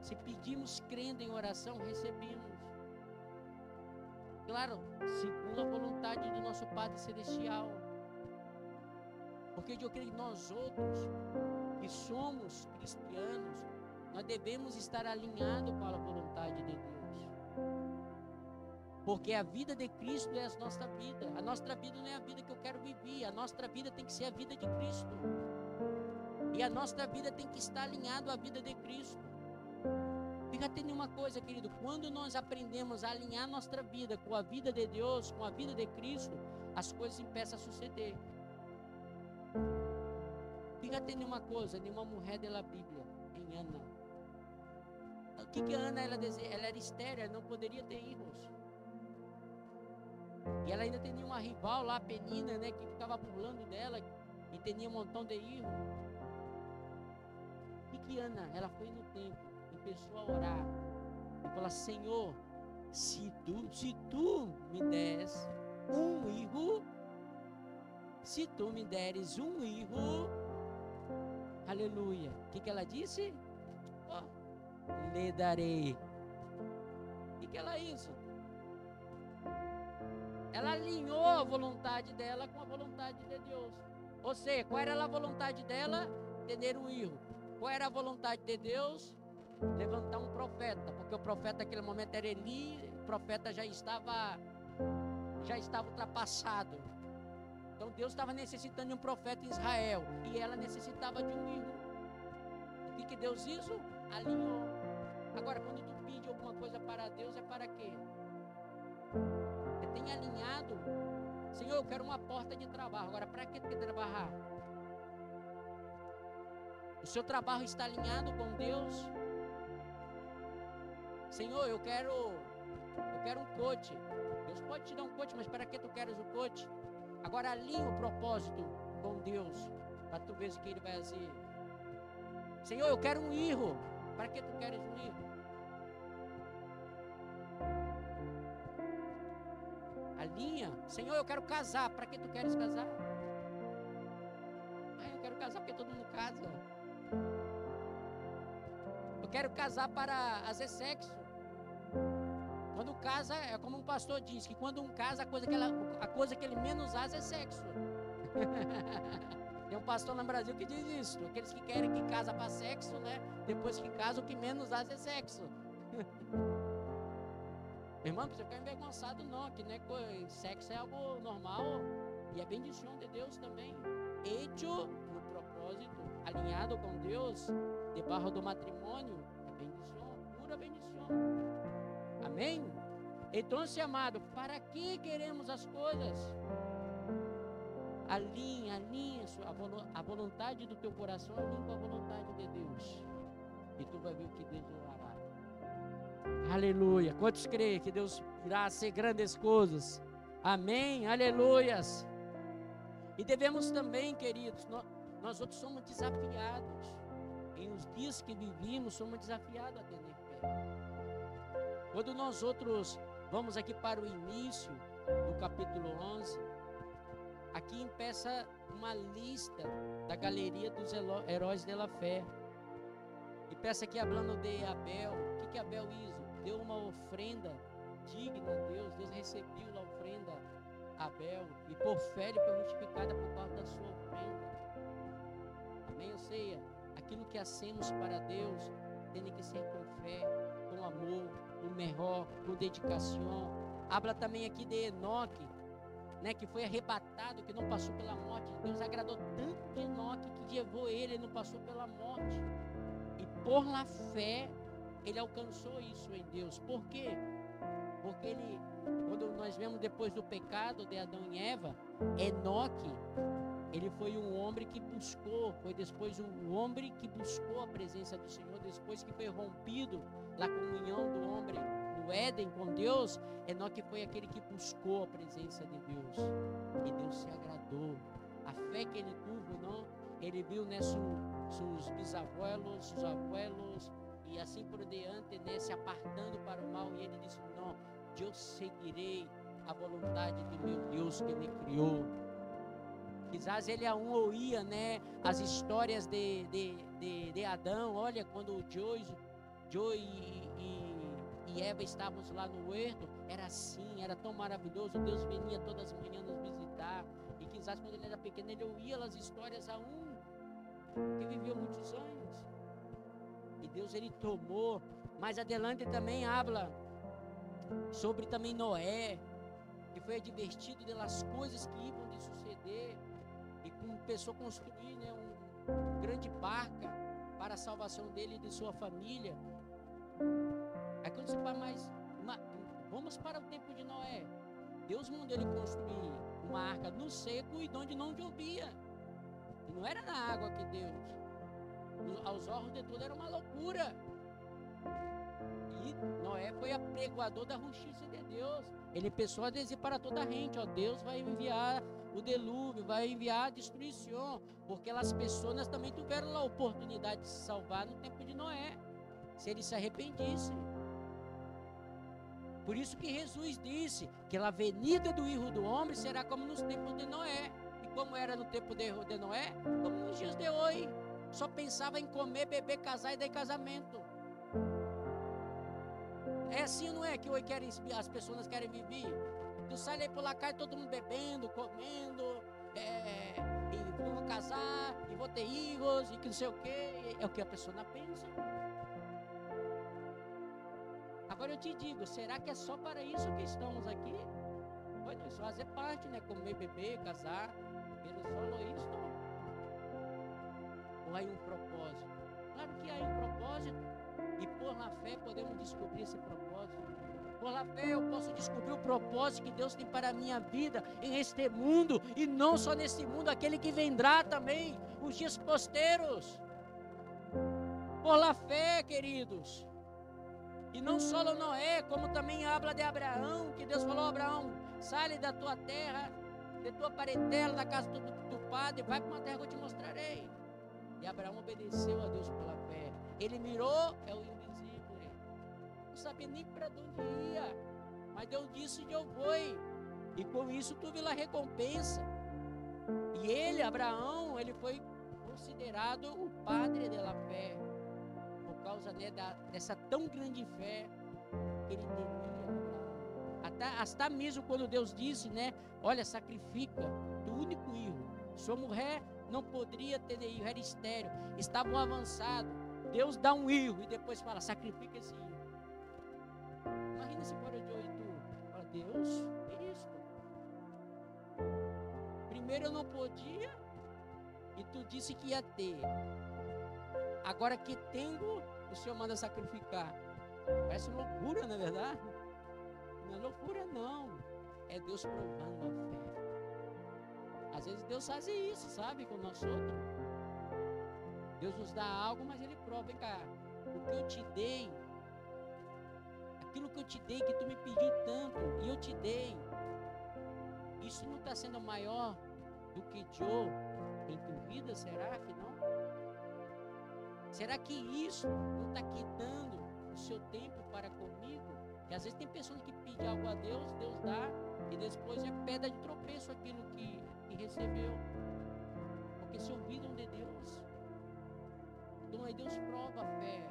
Se pedimos crendo em oração, recebemos. Claro, segundo a vontade do nosso Padre Celestial. Porque eu creio que nós outros, que somos cristianos, nós devemos estar alinhados com a vontade de Deus. Porque a vida de Cristo é a nossa vida. A nossa vida não é a vida que eu quero viver. A nossa vida tem que ser a vida de Cristo. E a nossa vida tem que estar alinhada à vida de Cristo. Fica atento uma coisa, querido. Quando nós aprendemos a alinhar nossa vida com a vida de Deus, com a vida de Cristo, as coisas começam a suceder. Fica atento uma coisa, nenhuma mulher da Bíblia, em Ana. O que Ana ela deseja? Ela era estéril, ela não poderia ter filhos. E ela ainda tinha uma rival lá, a Penina, né, que ficava burlando dela e tinha um montão de filhos. O que Ana? Ela foi no templo, começou a orar e falou: Senhor, se tu me deres um filho, se tu me deres um filho, aleluia. O que ela disse? Lhe darei. O que ela fez? Ela alinhou a vontade dela com a vontade de Deus. Ou seja, qual era a vontade dela? Ter um filho. Qual era a vontade de Deus? Levantar um profeta, porque o profeta naquele momento era Eli, o profeta já estava ultrapassado. Então Deus estava necessitando de um profeta em Israel, e ela necessitava de um filho. O que Deus hizo? Alinhou. Agora, quando tu pede alguma coisa para Deus, é para quê? Você tem alinhado. Senhor, eu quero uma porta de trabalho. Agora, para que trabalhar? O seu trabalho está alinhado com Deus? Senhor, eu quero um coach. Deus pode te dar um coach, mas para que tu queres o coach? Agora alinha o propósito com Deus, para tu ver o que Ele vai fazer. Senhor, eu quero um hijo. Para que tu queres um hijo? Alinha. Senhor, eu quero casar. Para que tu queres casar? Eu quero casar porque todo mundo casa. Eu quero casar para fazer sexo. Quando casa, é como um pastor diz, que quando um casa, a coisa que ele menos faz é sexo. Tem um pastor no Brasil que diz isso. Aqueles que querem que casa para sexo, né? Depois que casa, o que menos faz é sexo. Irmão, você fica envergonçado não, que né, sexo é algo normal e é bendição de Deus também. Hecho no propósito, alinhado com Deus, debaixo do matrimônio, é bendição, pura bendição. Amém? Então, amado, para que queremos as coisas? Alinha a vontade do teu coração, alinha com a vontade de Deus. E tu vai ver o que Deus fará. Aleluia. Quantos creem que Deus irá ser grandes coisas? Amém. Aleluias. E devemos também, queridos, nós outros somos desafiados. Em os dias que vivimos, somos desafiados a ter fé. Quando nós outros vamos aqui para o início do capítulo 11, aqui empeça uma lista da galeria dos heróis da fé. E peça aqui falando de Abel. O que Abel hizo? Deu uma ofrenda digna a Deus. Deus recebeu a ofrenda a Abel. E por fé ele foi justificada por causa da sua ofrenda. Amém? Ou seja, aquilo que hacemos para Deus tem que ser com fé, com amor, com melhor, com dedicação. Habla também aqui de Enoque, né, que foi arrebatado, que não passou pela morte. Deus agradou tanto Enoque que levou ele não passou pela morte. E por la fé, ele alcançou isso em Deus. Por quê? Porque ele, quando nós vemos depois do pecado de Adão e Eva, Enoque, ele foi um homem que buscou, foi depois um homem que buscou a presença do Senhor, depois que foi rompido a comunhão do homem no Éden com Deus. Enoque foi aquele que buscou a presença de Deus, e Deus se agradou. A fé que ele teve, não? Ele viu, né, seus bisavós, seus abuelos, e assim por diante, né, se apartando para o mal, e ele disse, não, eu seguirei a vontade de meu Deus que me criou. Quizás ele ouvia, né, as histórias de Adão. Olha, quando Joe e Eva estavam lá no huerto, era assim, era tão maravilhoso. Deus vinha todas as manhãs nos visitar. E quizás quando ele era pequeno, ele ouvia as histórias que viveu muitos anos. E Deus, ele tomou. Mais adelante também habla sobre também Noé, que foi advertido das coisas que iam de suceder, e começou a construir, né, uma grande barca para a salvação dele e de sua família. Aí quando você fala, vamos para o tempo de Noé. Deus mandou ele construir uma arca no seco e onde não chovia. E não era na água que Deus, aos olhos de tudo era uma loucura. E Noé foi apregoador da justiça de Deus. Ele pensou a dizer para toda a gente, ó, Deus vai enviar o dilúvio, vai enviar a destruição, porque as pessoas também tiveram a oportunidade de se salvar no tempo de Noé, se eles se arrependissem. Por isso que Jesus disse que a venida do Filho do Homem será como nos tempos de Noé. E como era no tempo de Noé, como nos dias de hoje. Só pensava em comer, beber, casar e dar casamento. É assim, não é? Que hoje as pessoas querem viver. Tu sai daí por lá, cai todo mundo bebendo, comendo, e vou casar, e vou ter filhos, e que não sei o que. É o que a pessoa pensa. Agora eu te digo, será que é só para isso que estamos aqui? Pois não, isso fazer parte, né? Comer, beber, casar, pero só isso. Ou há um propósito? Claro que há um propósito. E por la fé podemos descobrir esse propósito. Por la fé eu posso descobrir o propósito que Deus tem para a minha vida neste mundo. E não só nesse mundo, aquele que vendrá também, os dias posteiros. por la fé, queridos. E não só Noé, como também habla de Abraão, que Deus falou: Abraão, sai da tua terra, de tua parentela, da casa do padre, vai para uma terra que eu te mostrarei. E Abraão obedeceu a Deus pela fé. Ele mirou, é o invisível. Não sabia nem para onde ia, mas Deus disse que eu vou. E com isso tu viu a recompensa. E ele, Abraão, ele foi considerado o padre da fé, por causa dessa tão grande fé que ele temia. Até mesmo quando Deus disse, né? Olha, sacrifica do único filho. Sua mulher não poderia ter filho, era estéril, estavam avançados. Deus dá um filho e depois fala: sacrifica esse filho. Imagina se for de 8. Fala: Deus, é isso. Primeiro eu não podia e tu disse que ia ter. Agora que tenho, o Senhor manda sacrificar. Parece loucura, não é verdade? Não é loucura, não. É Deus provando a fé. Às vezes Deus faz isso, sabe, com nós outros. Deus nos dá algo, mas Ele prova. Vem cá, o que eu te dei, aquilo que eu te dei, que tu me pediu tanto, e eu te dei, isso não está sendo maior do que eu em tua vida? Será que não? Será que isso não está quitando o seu tempo para comigo? Que às vezes tem pessoas que pedem algo a Deus, Deus dá, e depois é pedra de tropeço aquilo que recebeu. Porque se ouviram de Deus. Então aí Deus prova a fé.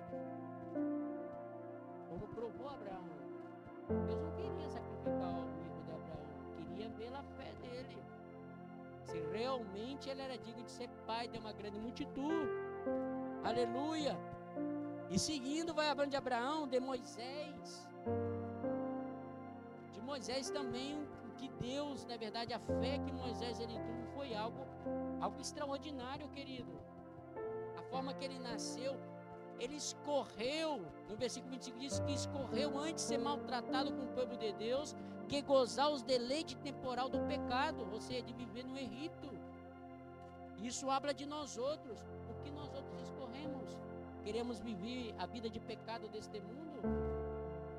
Como provou Abraão. Deus não queria sacrificar o filho de Abraão, queria ver a fé dele. Se realmente ele era digno de ser pai de uma grande multidão. Aleluia! E seguindo, vai falando de Abraão, de Moisés. De Moisés também, que Deus, na verdade, a fé que Moisés ele teve foi algo extraordinário, querido. A forma que ele nasceu, ele escorreu, no versículo 25 diz que escorreu antes de ser maltratado com o povo de Deus, que gozar os deleites temporal do pecado, ou seja, de viver no Egito. Isso habla de nós outros. O que nós outros escorremos? Queremos viver a vida de pecado deste mundo?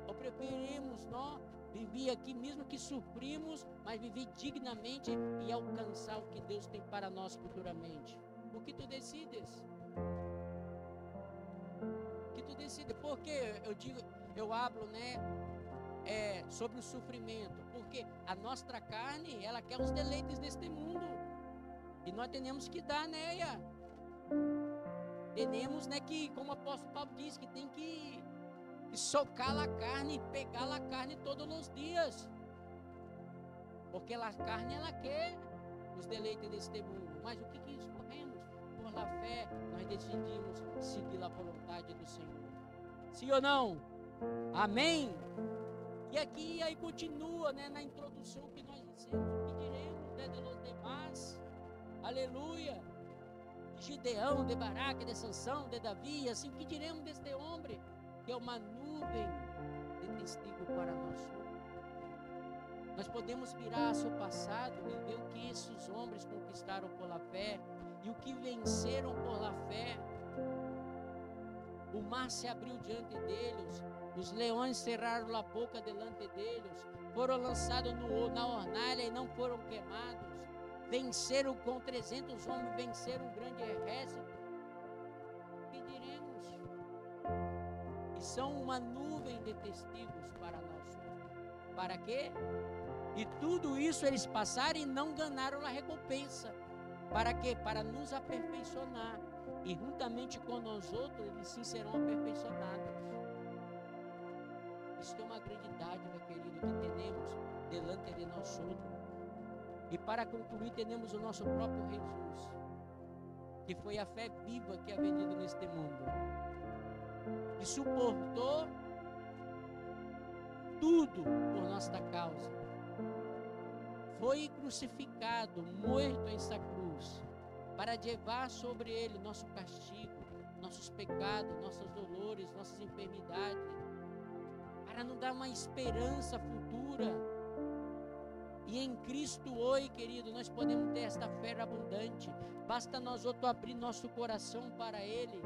Ou preferimos nós viver aqui mesmo que sofrimos, mas viver dignamente e alcançar o que Deus tem para nós futuramente? O que tu decides? O que tu decides? Porque eu hablo, né? Sobre o sofrimento, porque a nossa carne, ela quer os deleites deste mundo, e nós temos que dar, né? Temos, né, que, como o apóstolo Paulo diz, que tem que socar a carne, pegar a carne todos os dias, porque a carne, ela quer os deleites deste mundo. Mas o que escorremos? Por la fé, nós decidimos seguir a vontade do Senhor. Sim ou não? Amém? E aqui aí continua, né, na introdução que nós dizemos, o que diremos, né, de los demais. Aleluia. De Gideão, de Baraque, de Sansão, de Davi, assim, o que diremos deste homem, que é uma nuvem de testigo para nós. Nós podemos virar ao seu passado e ver o que esses homens conquistaram por la fé e o que venceram por la fé. O mar se abriu diante deles, os leões cerraram a boca delante deles, foram lançados na ornalha e não foram queimados. Venceram com 300 homens, venceram um grande exército. O que diremos? E são uma nuvem de testigos para nós. Para quê? E tudo isso eles passaram e não ganharam a recompensa. Para quê? Para nos aperfeiçoar. E juntamente com nós outros, eles sim serão aperfeiçoados. Isso é uma grande dádiva, querido, que temos delante de nós outros. E para concluir, temos o nosso próprio Jesus, que foi a fé viva que é venido neste mundo, que suportou tudo por nossa causa, foi crucificado, morto em essa cruz, para levar sobre ele nosso castigo, nossos pecados, nossos dolores, nossas enfermidades, para nos dar uma esperança futura. E em Cristo hoje, querido, nós podemos ter esta fé abundante. Basta nós outros abrir nosso coração para Ele.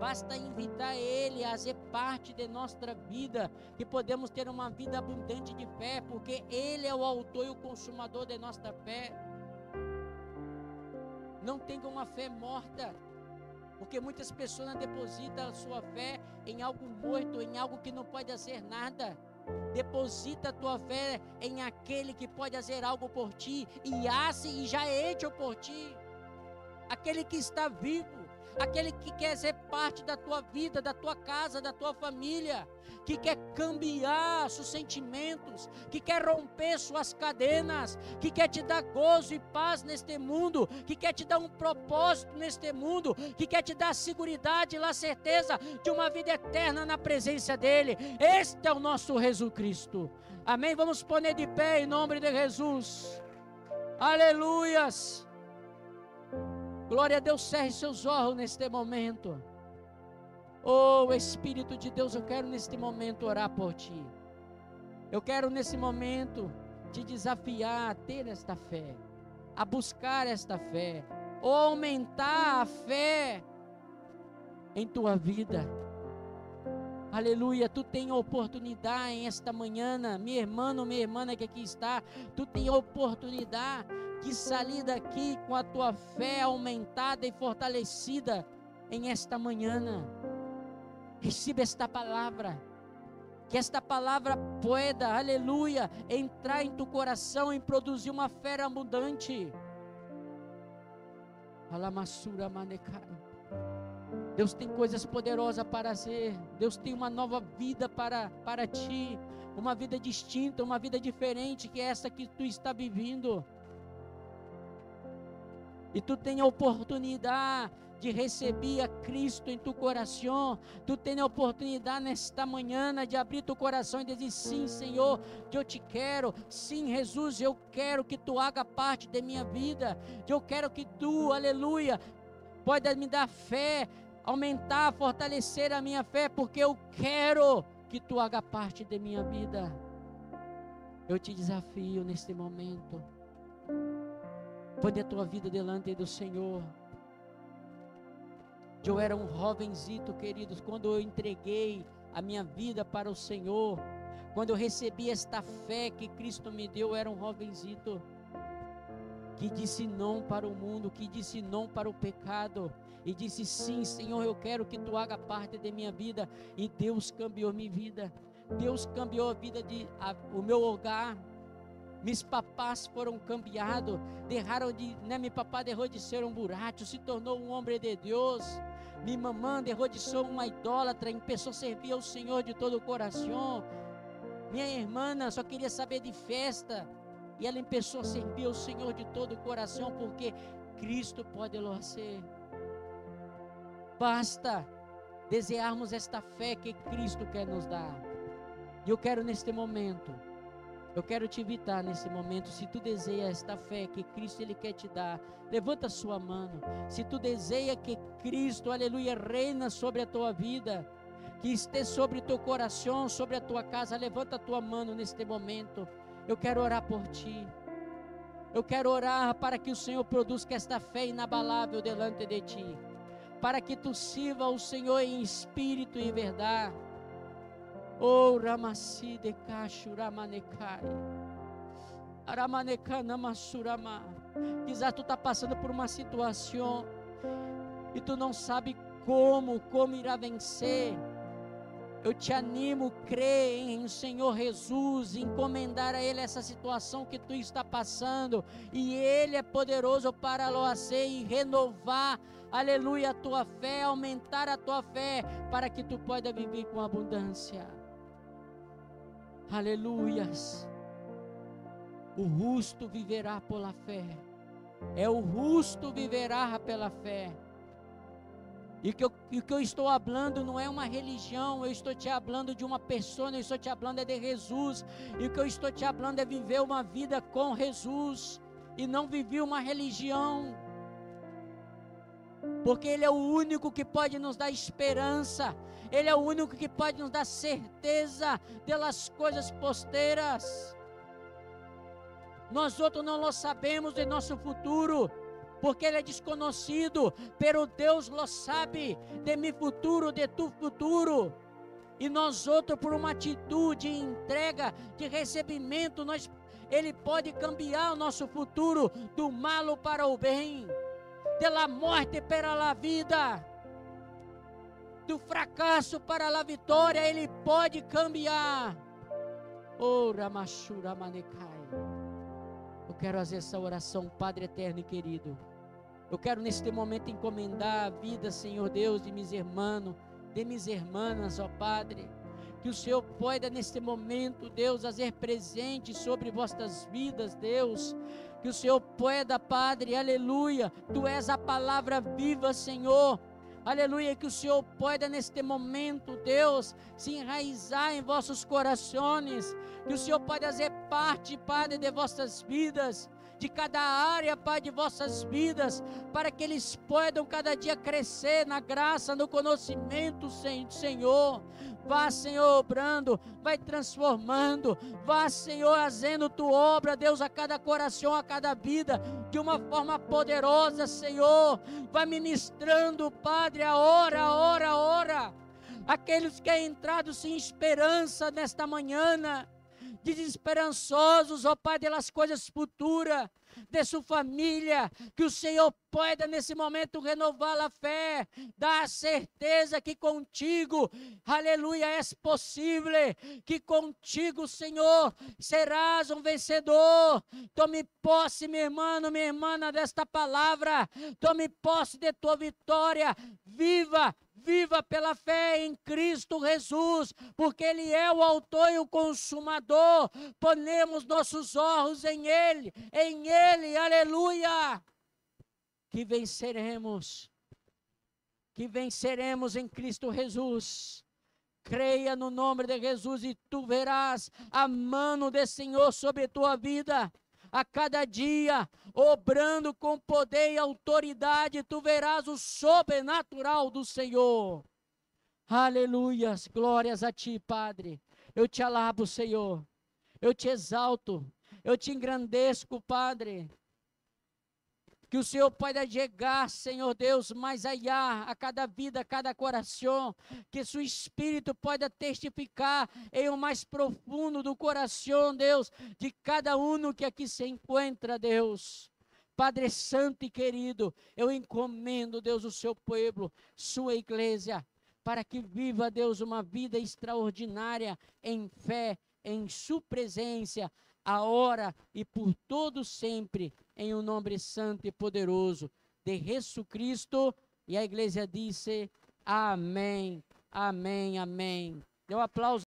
Basta invitar Ele a ser parte de nossa vida, que podemos ter uma vida abundante de fé, porque Ele é o autor e o consumador de nossa fé. Não tenha uma fé morta, porque muitas pessoas depositam a sua fé em algo morto, em algo que não pode fazer nada. Deposita a tua fé em aquele que pode fazer algo por ti, e hace e já é hecho por ti. Aquele que está vivo, aquele que quer ser parte da tua vida, da tua casa, da tua família, que quer cambiar seus sentimentos, que quer romper suas cadenas, que quer te dar gozo e paz neste mundo, que quer te dar um propósito neste mundo, que quer te dar seguridade e a certeza de uma vida eterna na presença dele. Este é o nosso Jesus Cristo. Amém? Vamos pôr de pé em nome de Jesus. Aleluias. Glória a Deus, cerre seus olhos neste momento. Oh Espírito de Deus, eu quero neste momento orar por ti. Eu quero nesse momento te desafiar a ter esta fé, a buscar esta fé, ou aumentar a fé em tua vida. Aleluia, tu tem oportunidade em esta manhã, minha irmã que aqui está, tu tem oportunidade de sair daqui com a tua fé aumentada e fortalecida em esta manhã. Receba esta palavra, que esta palavra pueda, aleluia, entrar em tu coração e produzir uma fé abundante. Alamassura manecai. Deus tem coisas poderosas para fazer. Deus tem uma nova vida para ti, uma vida distinta, uma vida diferente que essa que tu está vivendo. E tu tem a oportunidade de receber a Cristo em tu coração. Tu tem a oportunidade nesta manhã de abrir tu coração e dizer: sim, Senhor, eu te quero. Sim, Jesus, eu quero que tu haja parte da minha vida. Eu quero que tu, aleluia, pode me dar fé, aumentar, fortalecer a minha fé, porque eu quero que tu haja parte da minha vida. Eu te desafio neste momento. Põe a tua vida delante do Senhor. Eu era um jovenzito, queridos, quando eu entreguei a minha vida para o Senhor, quando eu recebi esta fé que Cristo me deu, eu era um jovenzito que disse não para o mundo, que disse não para o pecado, e disse: sim, Senhor, eu quero que tu haja parte da minha vida. E Deus cambiou minha vida. Deus cambiou a vida o meu hogar. Meus papás foram cambiados, meu papá deixou de ser um buraco, se tornou um homem de Deus. Minha mamãe deixou de ser uma idólatra, começou a servir ao Senhor de todo o coração. Minha irmã só queria saber de festa, e ela começou a servir ao Senhor de todo o coração, porque Cristo pode lo ser. Basta desejarmos esta fé que Cristo quer nos dar. E eu quero neste momento, eu quero te invitar nesse momento, se tu deseja esta fé que Cristo Ele quer te dar, levanta a sua mão. Se tu deseja que Cristo, aleluia, reina sobre a tua vida, que esteja sobre o teu coração, sobre a tua casa, levanta a tua mão neste momento. Eu quero orar por ti. Eu quero orar para que o Senhor produza esta fé inabalável delante de ti, para que tu sirva ao Senhor em espírito e em verdade. Oh, Ramassi de Kashuramanekai, Aramanekanamassurama. Quizás tu está passando por uma situação e tu não sabe como irá vencer. Eu te animo a crer em Senhor Jesus, encomendar a Ele essa situação que tu está passando, e Ele é poderoso para lo fazer e renovar, aleluia, a tua fé, aumentar a tua fé, para que tu possa viver com abundância. Aleluias. O justo viverá pela fé. É o justo viverá pela fé. E o que eu estou falando não é uma religião, eu estou te falando de uma pessoa, eu estou te falando de Jesus. E o que eu estou te falando é viver uma vida com Jesus e não viver uma religião. Porque Ele é o único que pode nos dar esperança. Ele é o único que pode nos dar certeza das coisas posteiras. Nós outros não lo sabemos de nosso futuro, porque ele é desconhecido, pero Deus lo sabe, de mi futuro, de tu futuro. E nós outros, por uma atitude de entrega, de recebimento, Ele pode cambiar o nosso futuro do mal para o bem, da morte para a vida, do fracasso para a vitória. Ele pode cambiar. Oh, Ramachura Manekai. Eu quero fazer essa oração, Padre eterno e querido. Eu quero neste momento encomendar a vida, Senhor Deus, de meus irmãos, de minhas irmãs, ó Padre, que o Senhor possa neste momento, Deus, fazer presente sobre vossas vidas, Deus, que o Senhor possa, Padre, aleluia, Tu és a palavra viva, Senhor, aleluia, que o Senhor possa neste momento, Deus, se enraizar em vossos corações, que o Senhor possa fazer parte, Padre, de vossas vidas, de cada área, Pai, de vossas vidas, para que eles possam cada dia crescer na graça, no conhecimento, Senhor. Vá, Senhor, obrando, vai transformando, vá, Senhor, fazendo Tua obra, Deus, a cada coração, a cada vida, de uma forma poderosa, Senhor. Vai ministrando, Padre, a hora. Aqueles que têm entrado sem esperança nesta manhã, desesperançosos, ó Pai, das coisas futuras, de sua família, que o Senhor possa nesse momento renovar a fé, dar a certeza que contigo, aleluia, é possível, que contigo, Senhor, serás um vencedor. Tome posse, meu irmão, minha irmã, desta palavra, tome posse de tua vitória, viva pela fé em Cristo Jesus, porque Ele é o autor e o consumador. Ponemos nossos olhos em Ele, aleluia, que venceremos em Cristo Jesus. Creia no nome de Jesus e tu verás a mão do Senhor sobre a tua vida. A cada dia, obrando com poder e autoridade, tu verás o sobrenatural do Senhor. Aleluias, glórias a Ti, Padre. Eu Te alabo, Senhor. Eu Te exalto, eu Te engrandeço, Padre. Que o Senhor possa chegar, Senhor Deus, mais allá, a cada vida, a cada coração. Que seu Espírito possa testificar em o mais profundo do coração, Deus, de cada um que aqui se encontra, Deus. Padre Santo e querido, eu encomendo, Deus, o seu povo, sua igreja, para que viva, Deus, uma vida extraordinária em fé, em sua presença, agora e por todo sempre, em um nome santo e poderoso de Jesus Cristo. E a igreja disse: amém, amém, amém. Dê um aplauso.